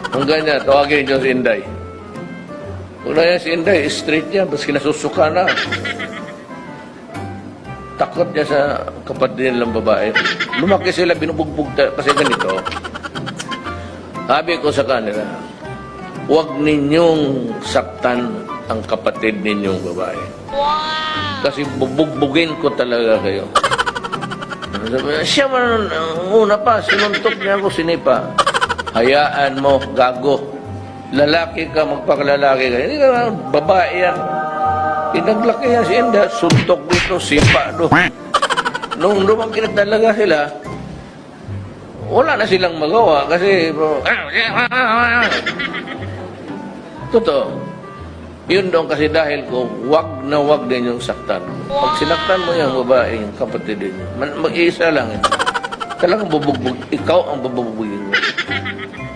Kung ganyan, tawagin niyo si Inday. Kung na yan si Inday, straight yan, basta kinasusuka na. Takot niya sa kapatid nilang babae. Lumaki sila, binubugbog kasi ganito. Sabi ko sa kanila, huwag ninyong saktan ang kapatid ninyong babae. Kasi bubugbugin ko talaga kayo. Siya man, una pa, sinuntok niya ako, sinipa. Hayaan mo, gago. Lalaki ka, magpakalalaki ka. Hindi ka, babae yan. Inaglaki yan si Inda, suntok dito, sipa doon. Nung lumaki na talaga sila, wala na silang magawa kasi totoo. Yun doon kasi dahil ko, wag na wag din yung saktan. Pag sinaktan mo yung babae, yung kapatid din, mag-iisa lang. Talagang bubugbog, ikaw ang bubugbugin mo.